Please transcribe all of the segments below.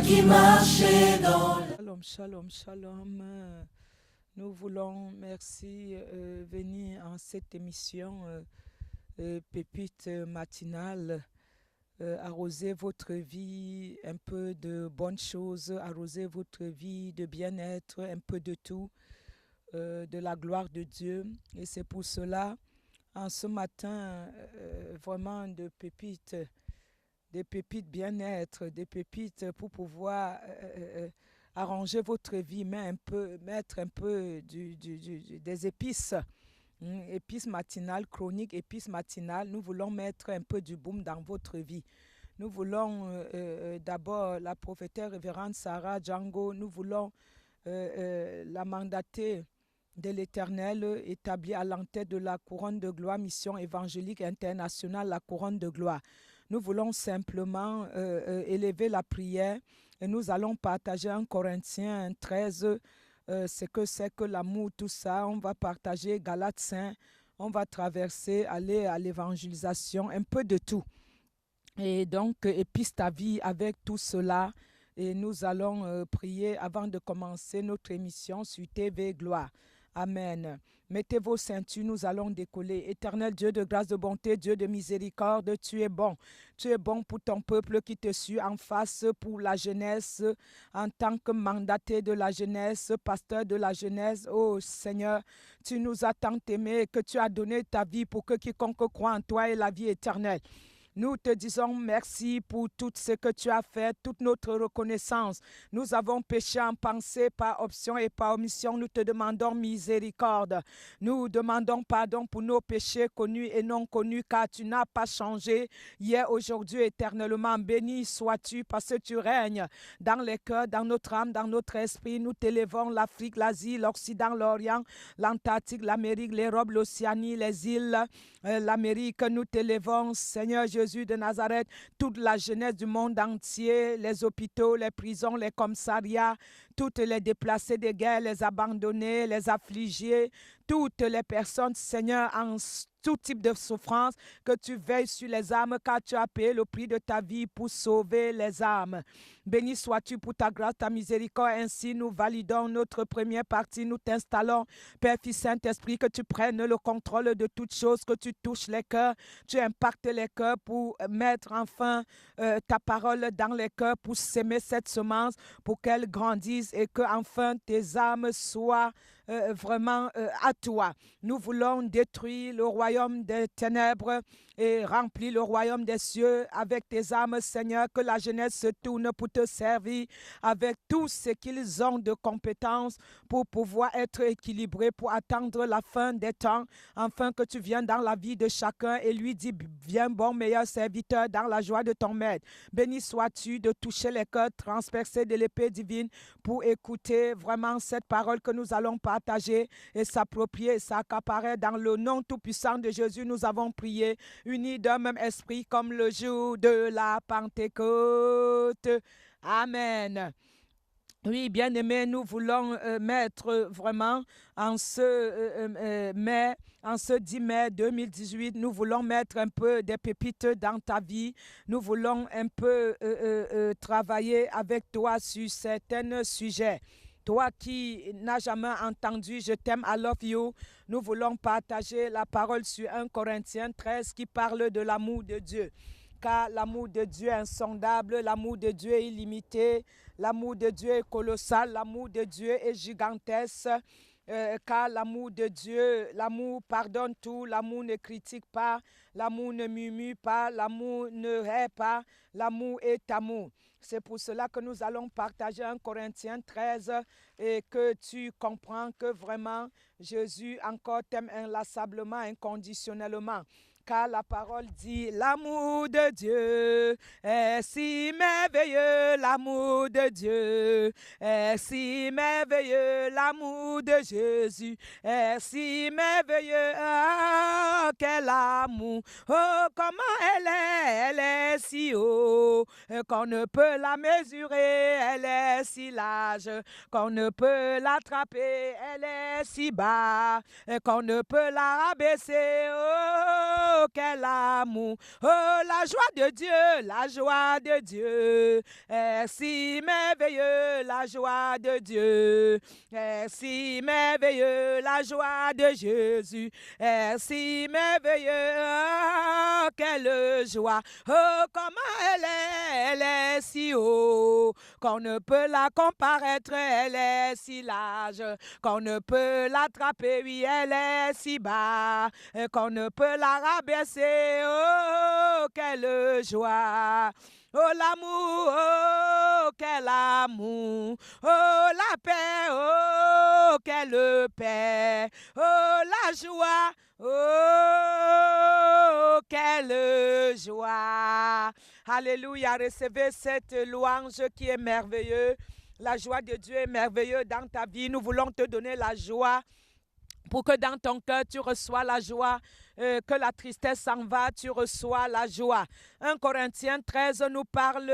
qui marchait dans Shalom, shalom, shalom. Nous voulons, merci, venir en cette émission Pépite matinale, arroser votre vie un peu de bonnes choses, arroser votre vie de bien-être, un peu de tout, de la gloire de Dieu. Et c'est pour cela, en ce matin, vraiment des pépites bien-être, des pépites pour pouvoir arranger votre vie, mettre un peu des épices, épices matinales, chroniques, épices matinales. Nous voulons mettre un peu du boom dans votre vie. Nous voulons d'abord la prophétesse révérende Sarah Django, nous voulons la mandatée de l'Éternel établie à l'entête de la couronne de gloire, mission évangélique internationale, la couronne de gloire. Nous voulons simplement élever la prière et nous allons partager en Corinthiens 13 ce que c'est que l'amour, tout ça. On va partager Galates 5, on va traverser, aller à l'évangélisation, un peu de tout. Et donc, épice ta vie avec tout cela. Et nous allons prier avant de commencer notre émission sur TV Gloire. Amen. Mettez vos ceintures, nous allons décoller. Éternel Dieu de grâce, de bonté, Dieu de miséricorde, tu es bon. Tu es bon pour ton peuple qui te suit en face, pour la jeunesse, en tant que mandaté de la jeunesse, pasteur de la jeunesse. Oh Seigneur, tu nous as tant aimés que tu as donné ta vie pour que quiconque croit en toi ait la vie éternelle. Nous te disons merci pour tout ce que tu as fait, toute notre reconnaissance. Nous avons péché en pensée, par option et par omission. Nous te demandons miséricorde. Nous demandons pardon pour nos péchés connus et non connus, car tu n'as pas changé hier, aujourd'hui, éternellement. Béni sois-tu parce que tu règnes dans les cœurs, dans notre âme, dans notre esprit. Nous t'élevons l'Afrique, l'Asie, l'Occident, l'Orient, l'Antarctique, l'Amérique, l'Europe, l'Océanie, les îles, l'Amérique. Nous t'élevons, Seigneur Jésus de Nazareth, toute la jeunesse du monde entier, les hôpitaux, les prisons, les commissariats, toutes les déplacés de guerre, les abandonnés, les affligés, toutes les personnes, Seigneur, en tout type de souffrance, que tu veilles sur les âmes, car tu as payé le prix de ta vie pour sauver les âmes. Béni sois-tu pour ta grâce, ta miséricorde. Ainsi, nous validons notre première partie. Nous t'installons, Père, Fils, Saint-Esprit, que tu prennes le contrôle de toutes choses, que tu touches les cœurs, tu impactes les cœurs pour mettre enfin ta parole dans les cœurs, pour s'aimer cette semence, pour qu'elle grandisse et que enfin tes âmes soient vraiment à toi. Nous voulons détruire le royaume des ténèbres et remplir le royaume des cieux avec tes âmes, Seigneur, que la jeunesse se tourne pour te servir avec tout ce qu'ils ont de compétences pour pouvoir être équilibrés, pour attendre la fin des temps, afin que tu viennes dans la vie de chacun et lui dis, viens bon meilleur serviteur dans la joie de ton maître. Béni sois-tu de toucher les cœurs transpercés de l'épée divine pour écouter vraiment cette parole que nous allons partager et s'approprier et s'accaparer dans le nom tout-puissant de Jésus. Nous avons prié unis d'un même esprit comme le jour de la Pentecôte. Amen. Oui, bien-aimés, nous voulons mettre vraiment en ce 10 mai 2018, nous voulons mettre un peu des pépites dans ta vie. Nous voulons un peu travailler avec toi sur certains sujets. Toi qui n'as jamais entendu Je t'aime, I love you, nous voulons partager la parole sur 1 Corinthiens 13 qui parle de l'amour de Dieu. Car l'amour de Dieu est insondable, l'amour de Dieu est illimité, l'amour de Dieu est colossal, l'amour de Dieu est gigantesque. Car l'amour de Dieu, l'amour pardonne tout, l'amour ne critique pas, l'amour ne murmure pas, l'amour ne hait pas, l'amour est amour. C'est pour cela que nous allons partager 1 Corinthiens 13 et que tu comprends que vraiment Jésus encore t'aime inlassablement, inconditionnellement. Car la parole dit, l'amour de Dieu est si merveilleux, l'amour de Dieu est si merveilleux, l'amour de Jésus est si merveilleux. Ah, quel amour, oh, comment elle est si haut, qu'on ne peut la mesurer, elle est si large, qu'on ne peut l'attraper, elle est si bas, qu'on ne peut la rabaisser. Oh, oh, quel amour. Oh, la joie de Dieu, la joie de Dieu. Est si merveilleux, la joie de Dieu. Est si merveilleux, la joie de Jésus. Est si merveilleux, oh, quelle joie. Oh, comment elle est si haut, qu'on ne peut la comparaître, elle est si large, qu'on ne peut l'attraper, oui, elle est si bas, qu'on ne peut la rabaisser, oh, quelle joie. Oh, l'amour, oh, quel amour. Oh, la paix, oh, quelle paix. Oh, la joie, oh, quelle joie. Alléluia, recevez cette louange qui est merveilleuse. La joie de Dieu est merveilleuse dans ta vie. Nous voulons te donner la joie pour que dans ton cœur, tu reçois la joie, que la tristesse s'en va, tu reçois la joie. 1 Corinthiens 13 nous parle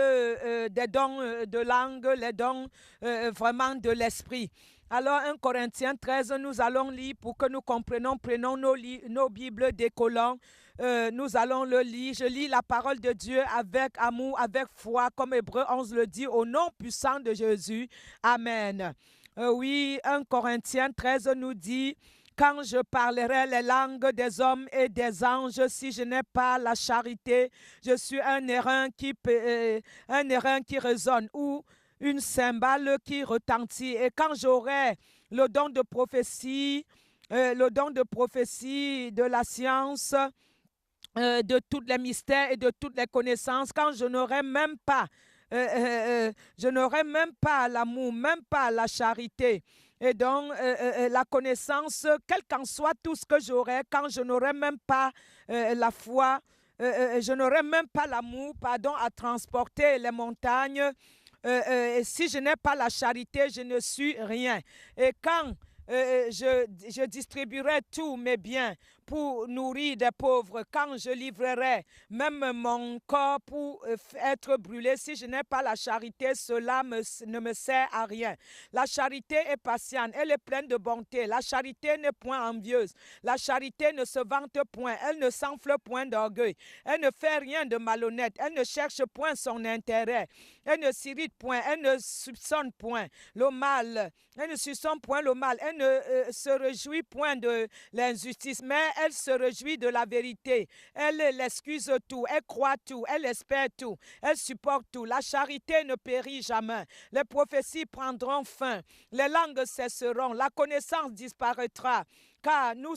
des dons de langue, les dons vraiment de l'esprit. Alors, 1 Corinthiens 13, nous allons lire pour que nous comprenions. Prenons nos Bibles des colons. Nous allons le lire. Je lis la parole de Dieu avec amour, avec foi, comme Hébreux 11 le dit, au nom puissant de Jésus. Amen. Oui, 1 Corinthiens 13 nous dit: quand je parlerai les langues des hommes et des anges, si je n'ai pas la charité, je suis un airain qui résonne, ou une cymbale qui retentit. Et quand j'aurai le don de prophétie, de la science, de tous les mystères et de toutes les connaissances, quand je n'aurai même pas l'amour, même pas la charité, et donc la connaissance, quel qu'en soit tout ce que j'aurai, quand je n'aurai même pas la foi, je n'aurai même pas l'amour, à transporter les montagnes, si je n'ai pas la charité, je ne suis rien. Et quand je distribuerai tous mes biens pour nourrir des pauvres, quand je livrerai même mon corps pour être brûlé, si je n'ai pas la charité, cela ne me sert à rien. La charité est patiente, elle est pleine de bonté. La charité n'est point envieuse. La charité ne se vante point, elle ne s'enfle point d'orgueil. Elle ne fait rien de malhonnête, elle ne cherche point son intérêt. Elle ne s'irrite point, elle ne soupçonne point le mal. Elle ne soupçonne point le mal, elle ne se réjouit point de l'injustice, mais elle se réjouit de la vérité. Elle l'excuse tout, elle croit tout, elle espère tout, elle supporte tout. La charité ne périt jamais. Les prophéties prendront fin, les langues cesseront, la connaissance disparaîtra. Car nous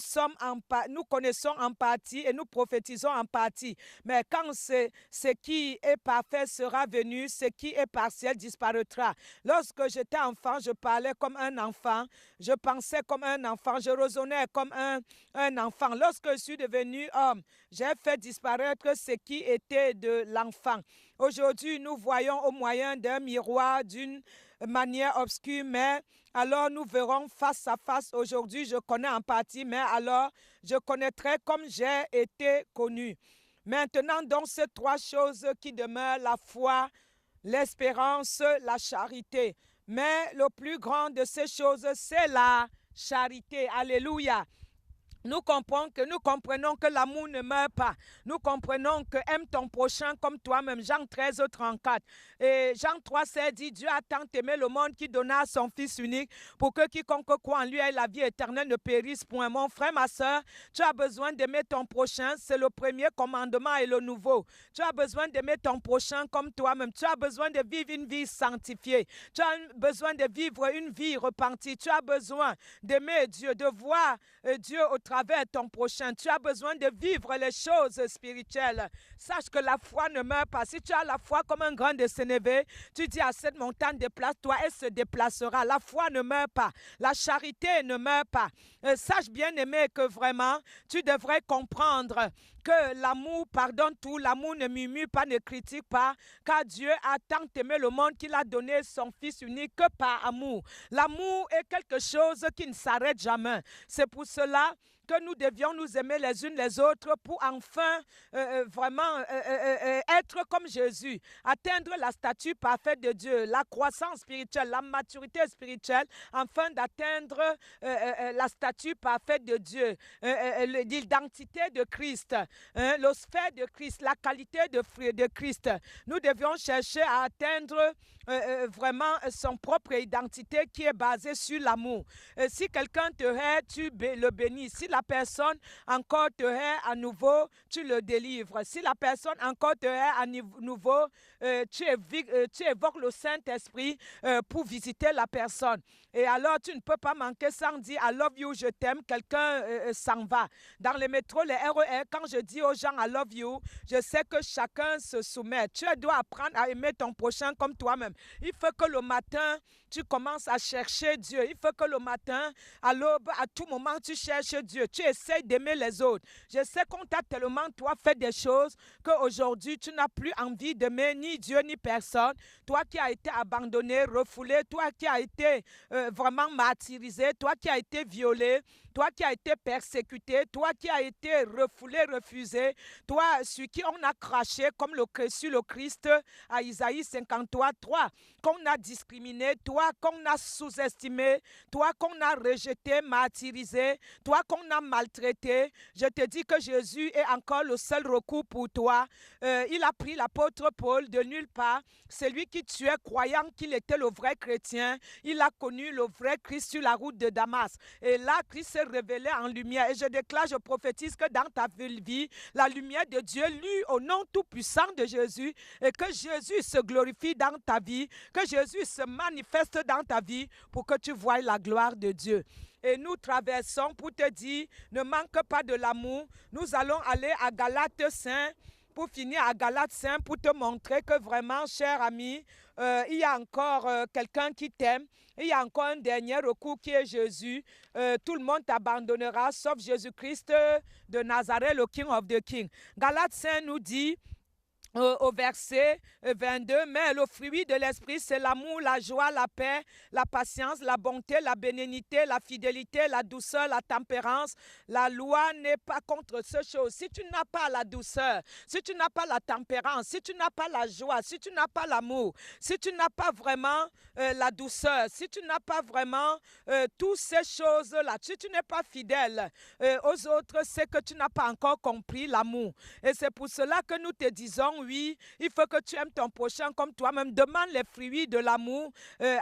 connaissons en partie et nous prophétisons en partie. Mais quand ce qui est parfait sera venu, ce qui est partiel disparaîtra. Lorsque j'étais enfant, je parlais comme un enfant, je pensais comme un enfant, je raisonnais comme un enfant. Lorsque je suis devenu homme, j'ai fait disparaître ce qui était de l'enfant. Aujourd'hui, nous voyons au moyen d'un miroir, d'une manière obscure, mais alors nous verrons face à face. Aujourd'hui, je connais en partie, mais alors je connaîtrai comme j'ai été connu. Maintenant, donc, ces trois choses qui demeurent, la foi, l'espérance, la charité. Mais le plus grand de ces choses, c'est la charité. Alléluia. Nous comprenons que l'amour ne meurt pas. Nous comprenons que aime ton prochain comme toi-même. Jean 13, 34. Et Jean 3, 16 dit: Dieu a tant aimé le monde qu'il donna son Fils unique pour que quiconque croit en lui ait la vie éternelle, ne périsse point. Mon frère, ma soeur, tu as besoin d'aimer ton prochain. C'est le premier commandement et le nouveau. Tu as besoin d'aimer ton prochain comme toi-même. Tu as besoin de vivre une vie sanctifiée. Tu as besoin de vivre une vie repentie. Tu as besoin d'aimer Dieu, de voir Dieu au travers ton prochain. Tu as besoin de vivre les choses spirituelles. Sache que la foi ne meurt pas. Si tu as la foi comme un grain de sénévé, tu dis à cette montagne: déplace-toi, elle se déplacera. La foi ne meurt pas. La charité ne meurt pas. Sache bien aimé que vraiment, tu devrais comprendre que l'amour pardonne tout, l'amour ne murmure pas, ne critique pas, car Dieu a tant aimé le monde qu'il a donné son Fils unique que par amour. L'amour est quelque chose qui ne s'arrête jamais. C'est pour cela que nous devions nous aimer les unes les autres pour enfin vraiment être comme Jésus, atteindre la stature parfaite de Dieu, la croissance spirituelle, la maturité spirituelle, afin d'atteindre la stature parfaite de Dieu, l'identité de Christ. hein, le sphère de Christ, la qualité de Christ. Nous devions chercher à atteindre vraiment son propre identité qui est basée sur l'amour. Si quelqu'un te hait, tu le bénis. Si la personne encore te hait à nouveau, tu le délivres. Si la personne encore te hait à nouveau, tu évoques le Saint-Esprit pour visiter la personne. Et alors, tu ne peux pas manquer sans dire « I love you, je t'aime », quelqu'un s'en va. Dans les métros, les RER, quand je dis aux gens « I love you », je sais que chacun se soumet. Tu dois apprendre à aimer ton prochain comme toi-même. Il faut que le matin, tu commences à chercher Dieu. Il faut que le matin, à l'aube, à tout moment, tu cherches Dieu. Tu essaies d'aimer les autres. Je sais qu'on t'a tellement, toi, fait des choses qu'aujourd'hui, tu n'as plus envie d'aimer ni Dieu ni personne. Toi qui as été abandonné, refoulé, toi qui as été vraiment martyrisé, toi qui as été violé, toi qui as été persécuté, toi qui as été refoulé, refusé, toi sur qui on a craché comme sur le Christ à Isaïe 53, qu'on a discriminé, toi qu'on a sous-estimé, toi qu'on a rejeté, martyrisé, toi qu'on a maltraité. Je te dis que Jésus est encore le seul recours pour toi. Il a pris l'apôtre Paul de nulle part. C'est lui qui tuait, croyant qu'il était le vrai chrétien. Il a connu le vrai Christ sur la route de Damas. Et là, Christ s'est révélé en lumière. Et je déclare, je prophétise que dans ta vie, la lumière de Dieu lue au nom tout-puissant de Jésus, et que Jésus se glorifie dans ta vie, que Jésus se manifeste dans ta vie pour que tu voies la gloire de Dieu. Et nous traversons pour te dire, ne manque pas de l'amour. Nous allons aller à Galates 5, pour finir à Galates 5, pour te montrer que vraiment, cher ami, il y a encore quelqu'un qui t'aime. Il y a encore un dernier recours qui est Jésus. Tout le monde t'abandonnera, sauf Jésus-Christ de Nazareth, le King of the King. Galates 5 nous dit, au verset 22, mais le fruit de l'esprit, c'est l'amour, la joie, la paix, la patience, la bonté, la bénignité, la fidélité, la douceur, la tempérance. La loi n'est pas contre ces choses. Si tu n'as pas la douceur, si tu n'as pas la tempérance, si tu n'as pas la joie, si tu n'as pas l'amour, si tu n'as pas vraiment la douceur, si tu n'as pas vraiment toutes ces choses-là, si tu n'es pas fidèle aux autres, c'est que tu n'as pas encore compris l'amour. Et c'est pour cela que nous te disons, oui, il faut que tu aimes ton prochain comme toi-même. Demande les fruits de l'amour.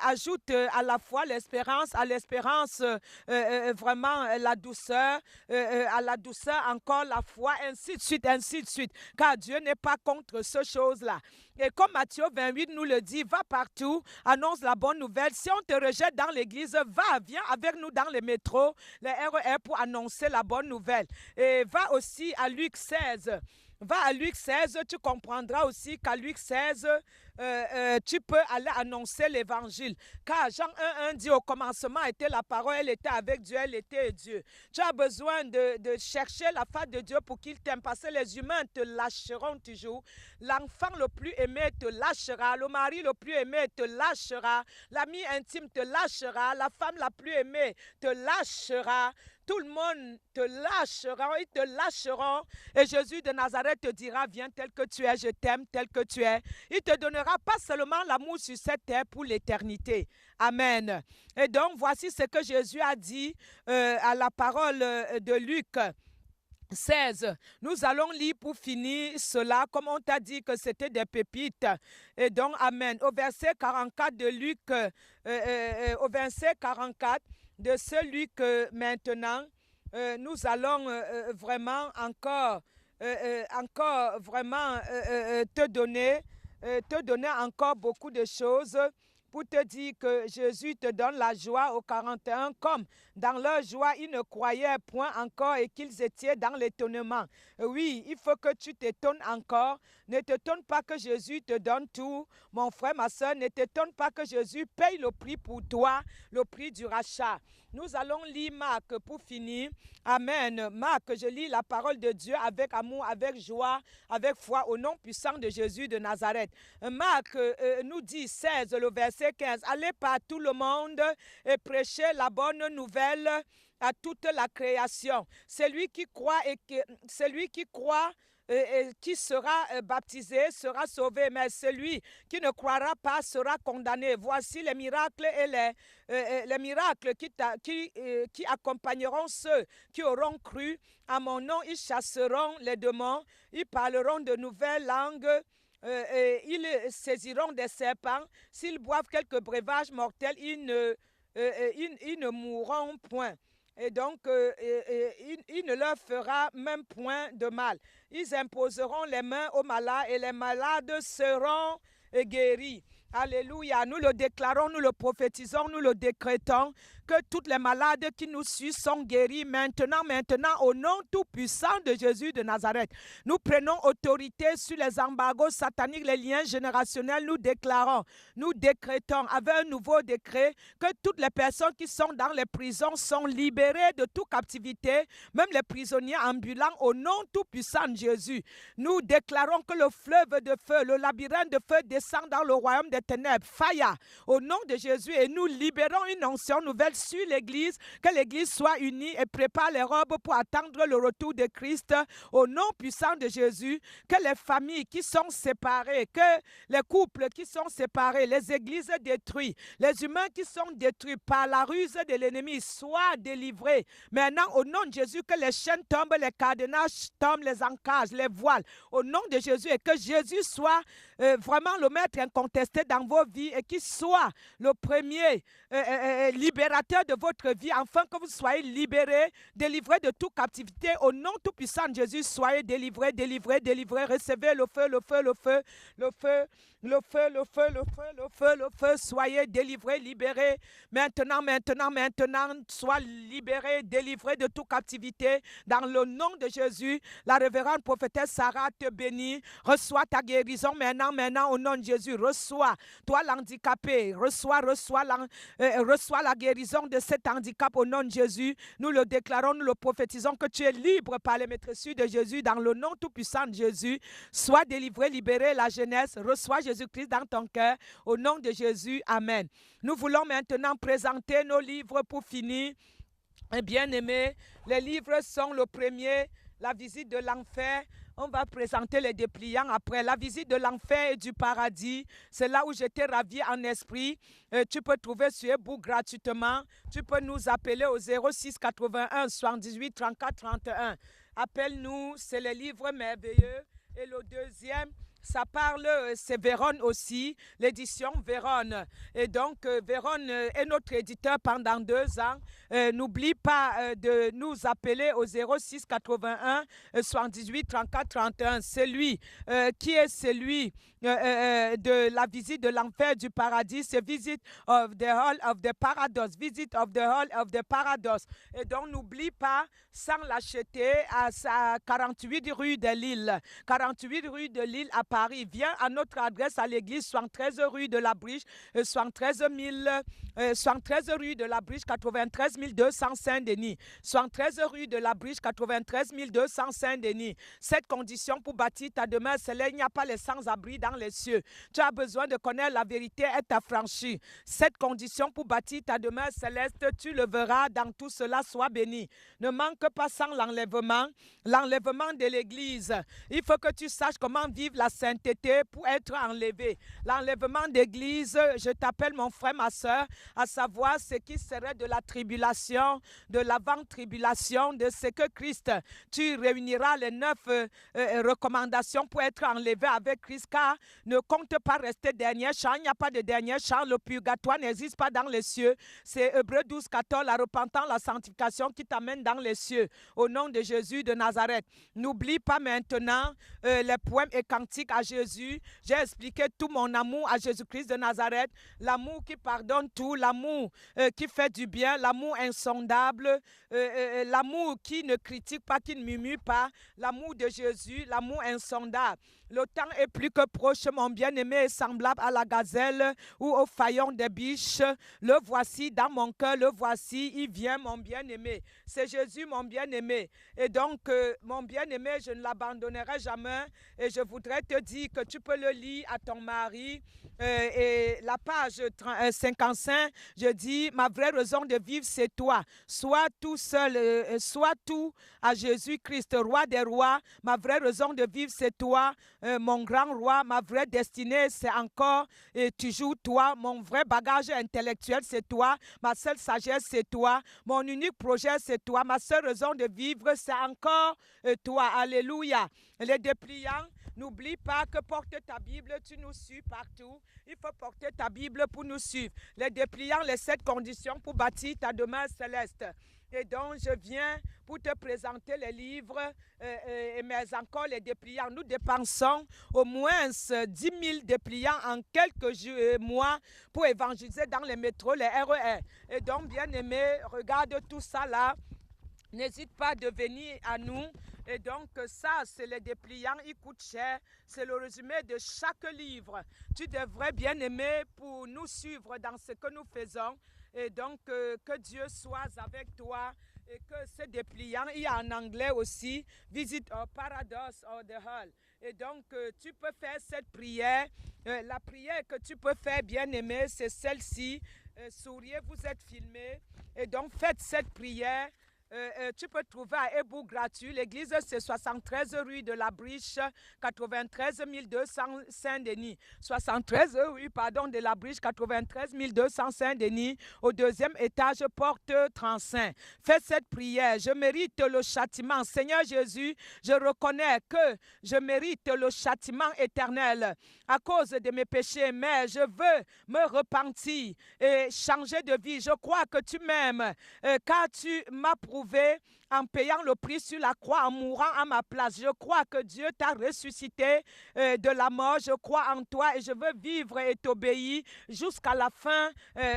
Ajoute à la fois l'espérance, à l'espérance vraiment la douceur, à la douceur encore la foi, ainsi de suite, ainsi de suite. Car Dieu n'est pas contre ces choses-là. Et comme Matthieu 28 nous le dit, va partout, annonce la bonne nouvelle. Si on te rejette dans l'église, viens avec nous dans les métros, les RER pour annoncer la bonne nouvelle. Et va aussi à Luc 16. Va à Luc 16, tu comprendras aussi qu'à Luc 16, tu peux aller annoncer l'évangile. Car Jean 1,1 dit au commencement était la parole, elle était avec Dieu, elle était Dieu. Tu as besoin de chercher la face de Dieu pour qu'il t'aime, parce que les humains te lâcheront toujours. L'enfant le plus aimé te lâchera, le mari le plus aimé te lâchera, l'ami intime te lâchera, la femme la plus aimée te lâchera. Tout le monde te lâchera, ils te lâcheront. Et Jésus de Nazareth te dira, viens tel que tu es, je t'aime tel que tu es. Il te donnera pas seulement l'amour sur cette terre pour l'éternité. Amen. Et donc, voici ce que Jésus a dit à la parole de Luc 16. Nous allons lire pour finir cela, comme on t'a dit que c'était des pépites. Et donc, amen. Au verset 44 de Luc, au verset 44, de ce Luc maintenant, nous allons vraiment encore vraiment te donner encore beaucoup de choses pour te dire que Jésus te donne la joie au 41, comme dans leur joie, ils ne croyaient point encore et qu'ils étaient dans l'étonnement. Oui, il faut que tu t'étonnes encore. Ne t'étonne pas que Jésus te donne tout. Mon frère, ma soeur, ne t'étonne pas que Jésus paye le prix pour toi, le prix du rachat. Nous allons lire Marc pour finir. Amen. Marc, je lis la parole de Dieu avec amour, avec joie, avec foi, au nom puissant de Jésus de Nazareth. Marc nous dit 16, le verset 15. Allez par tout le monde et prêchez la bonne nouvelle à toute la création. Celui qui croit qui sera baptisé sera sauvé, mais celui qui ne croira pas sera condamné. Voici les miracles et les miracles qui accompagneront ceux qui auront cru. À mon nom, ils chasseront les démons, ils parleront de nouvelles langues, ils saisiront des serpents. S'ils boivent quelques breuvages mortels, ils ne mourront point. Et donc, il ne leur fera même point de mal. Ils imposeront les mains aux malades et les malades seront guéris. Alléluia. Nous le déclarons, nous le prophétisons, nous le décrétons que toutes les malades qui nous suivent sont guéris maintenant, au nom tout puissant de Jésus de Nazareth. Nous prenons autorité sur les embargos sataniques, les liens générationnels. Nous déclarons, nous décrétons avec un nouveau décret que toutes les personnes qui sont dans les prisons sont libérées de toute captivité, même les prisonniers ambulants, au nom tout puissant de Jésus. Nous déclarons que le fleuve de feu, le labyrinthe de feu descend dans le royaume des ténèbres. Fire, au nom de Jésus, et nous libérons une onction nouvelle sur l'Église, que l'Église soit unie et prépare les robes pour attendre le retour de Christ, au nom puissant de Jésus. Que les familles qui sont séparées, que les couples qui sont séparés, les églises détruites, les humains qui sont détruits par la ruse de l'ennemi soient délivrés. Maintenant, au nom de Jésus, que les chaînes tombent, les cadenages tombent, les encages, les voiles, au nom de Jésus, et que Jésus soit vraiment le maître incontesté dans vos vies et qu'il soit le premier libérateur de votre vie, afin que vous soyez libérés, délivrés de toute captivité. Au nom tout puissant de Jésus, soyez délivrés, délivrés, délivrés. Recevez le feu, le feu, le feu, le feu. Le feu, le feu, le feu, le feu, le feu, soyez délivrés, libérés. Maintenant, sois libérés, délivrés de toute captivité. Dans le nom de Jésus, la révérende prophétesse Sarah te bénit. Reçois ta guérison maintenant, au nom de Jésus. Reçois, toi l'handicapé, reçois la guérison de cet handicap au nom de Jésus. Nous le déclarons, nous le prophétisons que tu es libre par les maîtresses de Jésus. Dans le nom tout puissant de Jésus, sois délivré, libéré la jeunesse. Reçois Jésus-Christ dans ton cœur, au nom de Jésus, amen. Nous voulons maintenant présenter nos livres pour finir. Bien-aimés, les livres sont le premier, la visite de l'enfer. On va présenter les dépliants après. La visite de l'enfer et du paradis, c'est là où j'étais ravi en esprit. Tu peux trouver sur e-book gratuitement. Tu peux nous appeler au 06 81 78 34 31. Appelle-nous, c'est les livres merveilleux. Et le deuxième, ça parle, c'est Vérone aussi, l'édition Vérone. Et donc, Vérone est notre éditeur pendant 2 ans. N'oublie pas de nous appeler au 06 81 78 34 31. Celui qui est celui de la visite de l'enfer du paradis, c'est Visit of the Hall of the Paradox. Visit of the Hall of the Paradox. Et donc, n'oublie pas, sans l'acheter, à 48 rue de Lille. 48 rue de Lille à Paris. Viens à notre adresse à l'église 73 rue de la Briche, 73 rue de la Briche, 93 200 Saint-Denis. 73 rue de la Briche, 93 200 Saint-Denis. Cette condition pour bâtir ta demeure, c'est là, il n'y a pas les sans-abri dans les cieux. Tu as besoin de connaître la vérité et t'affranchir. Cette condition pour bâtir ta demeure céleste, tu le verras dans tout cela, sois béni. Ne manque pas sans l'enlèvement de l'église. Il faut que tu saches comment vivre la sainteté pour être enlevé. L'enlèvement d'église, je t'appelle mon frère, ma soeur, à savoir ce qui serait de la tribulation, de l'avant-tribulation, de ce que Christ, tu réuniras les 9 recommandations pour être enlevé avec Christ, car ne compte pas rester dernier chant, il n'y a pas de dernier chant, le purgatoire n'existe pas dans les cieux. C'est Hébreux 12, 14, la repentance, la sanctification qui t'amène dans les cieux, au nom de Jésus de Nazareth. N'oublie pas maintenant les poèmes et cantiques à Jésus. J'ai expliqué tout mon amour à Jésus-Christ de Nazareth, l'amour qui pardonne tout, l'amour qui fait du bien, l'amour insondable, l'amour qui ne critique pas, qui ne murmure pas, l'amour de Jésus, l'amour insondable. Le temps est plus que proche, mon bien-aimé est semblable à la gazelle ou au fayon des biches. Le voici dans mon cœur, le voici, il vient, mon bien-aimé. C'est Jésus, mon bien-aimé. Et donc, mon bien-aimé, je ne l'abandonnerai jamais. Et je voudrais te dire que tu peux le lire à ton mari. Et la page 55, je dis, ma vraie raison de vivre, c'est toi. Sois tout seul, sois tout à Jésus-Christ, roi des rois. Ma vraie raison de vivre, c'est toi, mon grand roi. Ma vraie destinée, c'est encore toujours toi. Mon vrai bagage intellectuel, c'est toi. Ma seule sagesse, c'est toi. Mon unique projet, c'est toi. Ma seule raison de vivre, c'est encore toi. Alléluia. Les dépliants, n'oublie pas que porter ta Bible, tu nous suis partout. Il faut porter ta Bible pour nous suivre. Les dépliants, les 7 conditions pour bâtir ta demeure céleste. Et donc, je viens pour te présenter les livres, mais encore les dépliants. Nous dépensons au moins 10 000 dépliants en quelques mois pour évangéliser dans les métros, les RER. Et donc, bien aimé, regarde tout ça là. N'hésite pas de venir à nous. Et donc, ça, c'est les dépliants, ils coûtent cher. C'est le résumé de chaque livre. Tu devrais, bien aimer, pour nous suivre dans ce que nous faisons. Et donc, que Dieu soit avec toi. Et que ces dépliants, il y a en anglais aussi, Visit our Paradise or the Hall. Et donc, tu peux faire cette prière. La prière que tu peux faire, bien aimé, c'est celle-ci. Souriez, vous êtes filmés. Et donc, faites cette prière. Tu peux trouver à Ebout gratuit. L'église, c'est 73 rue de la Briche, 93 200 Saint-Denis. 73 rue, de la Briche, 93 200 Saint-Denis. Au 2e étage, porte 35. Fais cette prière. Je mérite le châtiment. Seigneur Jésus, je reconnais que je mérite le châtiment éternel à cause de mes péchés, mais je veux me repentir et changer de vie. Je crois que tu m'aimes, car tu m'as prouvé en payant le prix sur la croix, en mourant à ma place. Je crois que Dieu t'a ressuscité de la mort. Je crois en toi et je veux vivre et t'obéir jusqu'à la fin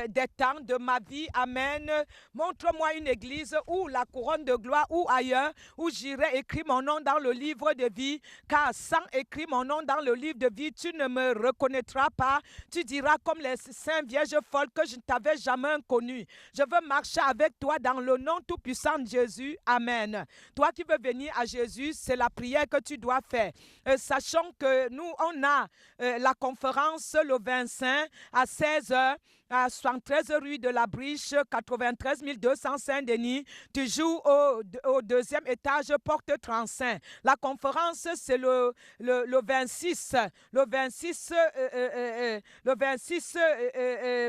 des temps de ma vie. Amen. Montre-moi une église où la couronne de gloire ou ailleurs, où j'irai écrire mon nom dans le livre de vie, car sans écrire mon nom dans le livre de vie, tu ne me reconnaîtras pas. Tu diras comme les saints vierges folles que je ne t'avais jamais connu. Je veux marcher avec toi dans le nom tout-puissant de Jésus. Amen. Toi qui veux venir à Jésus, c'est la prière que tu dois faire. Sachant que nous, on a la conférence le 25 à 16h à 73 rue de la Briche, 93 200 Saint-Denis. Tu joues au 2e étage, porte 35. La conférence, c'est le 26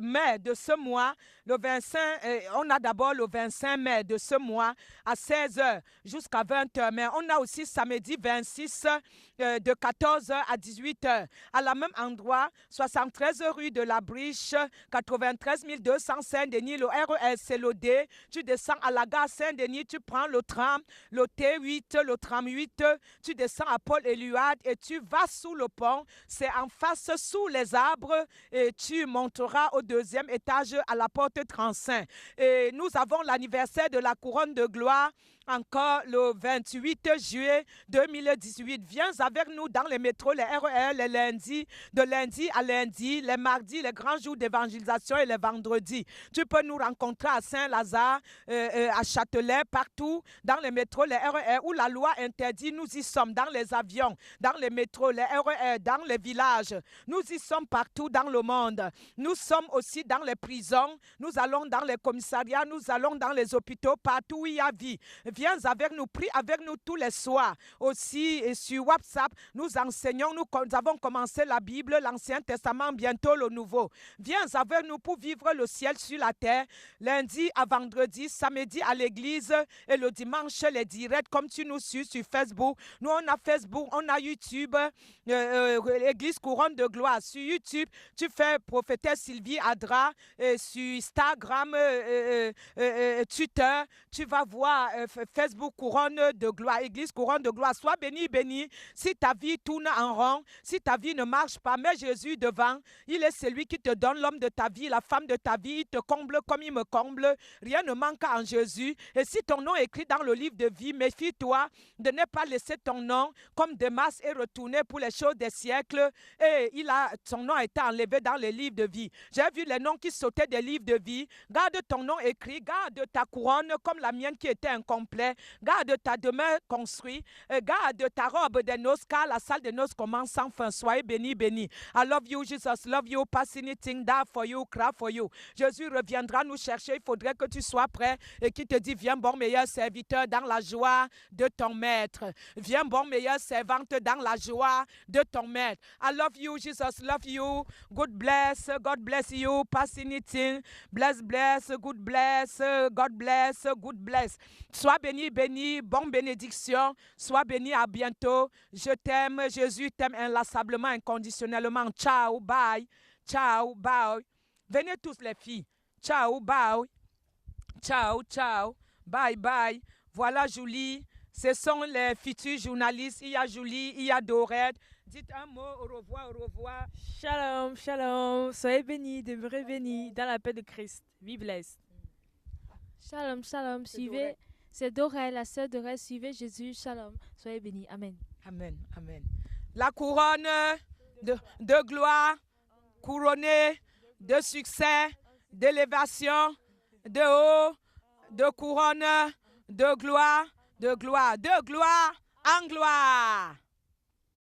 mai de ce mois. Le 25, on a d'abord le 25 mai de ce mois à 16h jusqu'à 20h. Mais on a aussi samedi 26 de 14h à 18h. À la même endroit, 73 rue de la Briche, 93 200 Saint-Denis. Le RER, c'est le D. Tu descends à la gare Saint-Denis, tu prends le tram, le T8, le tram 8. Tu descends à Paul-Éluard et tu vas sous le pont. C'est en face, sous les arbres. Et tu monteras au 2e étage à la porte 35. Et nous avons l'anniversaire de la couronne de gloire encore le 28 juillet 2018. Viens avec nous dans les métros, les RER, les lundis, de lundi à lundi, les mardis, les grands jours d'évangélisation et les vendredis. Tu peux nous rencontrer à Saint-Lazare, à Châtelet, partout, dans les métros, les RER, où la loi interdit, nous y sommes, dans les avions, dans les métros, les RER, dans les villages. Nous y sommes partout dans le monde. Nous sommes aussi dans les prisons, nous allons dans les commissariats, nous allons dans les hôpitaux, partout où il y a vie. Viens avec nous, prie avec nous tous les soirs. Aussi, et sur WhatsApp, nous enseignons, nous avons commencé la Bible, l'Ancien Testament, bientôt le Nouveau. Viens avec nous pour vivre le ciel sur la terre, lundi à vendredi, samedi à l'église et le dimanche, les directs, comme tu nous suis sur Facebook. Nous, on a Facebook, on a YouTube, l'église couronne de gloire. Sur YouTube, tu fais prophétesse Sylvie Adra, sur Instagram, Twitter, tu vas voir Facebook Couronne de gloire, Église Couronne de gloire. Sois béni, béni. Si ta vie tourne en rond, si ta vie ne marche pas, mets Jésus devant. Il est celui qui te donne l'homme de ta vie, la femme de ta vie. Il te comble comme il me comble. Rien ne manque en Jésus. Et si ton nom est écrit dans le livre de vie, méfie-toi de ne pas laisser ton nom comme Demas et retourner pour les choses des siècles. Et son nom a été enlevé dans les livres de vie. J'ai vu les noms qui sautaient des livres de vie. Garde ton nom écrit, garde ta couronne comme la mienne qui était incomplète. Garde ta demeure construite. Garde ta robe des noces, car la salle des noces commence sans fin. Soyez bénis, bénis. I love you, Jesus. Love you. Pass anything down for you. Cry for you. Jésus reviendra nous chercher. Il faudrait que tu sois prêt et qu'il te dit, viens bon meilleur serviteur dans la joie de ton maître. Viens bon meilleur servante dans la joie de ton maître. I love you, Jesus. Love you. God bless. God bless you. Pass anything. Bless, bless. Good bless. God bless. Good bless. Sois béni, béni. Bonne bénédiction. Sois béni. À bientôt. Je t'aime. Jésus t'aime inlassablement, inconditionnellement. Ciao. Bye. Ciao. Bye. Venez tous les filles. Ciao. Bye. Ciao. Ciao. Bye. Bye. Voilà Julie. Ce sont les futurs journalistes. Il y a Julie. Il y a Dorette. Dites un mot, au revoir, au revoir. Shalom, shalom. Soyez bénis, demeurez bénis dans la paix de Christ. Be blessed. Shalom, shalom. Suivez, c'est Doré, la sœur Doré. Suivez Jésus. Shalom. Soyez bénis. Amen. Amen, amen. La couronne de gloire, couronnée de succès, d'élévation, de haut, de couronne, de gloire, de gloire, de gloire en gloire.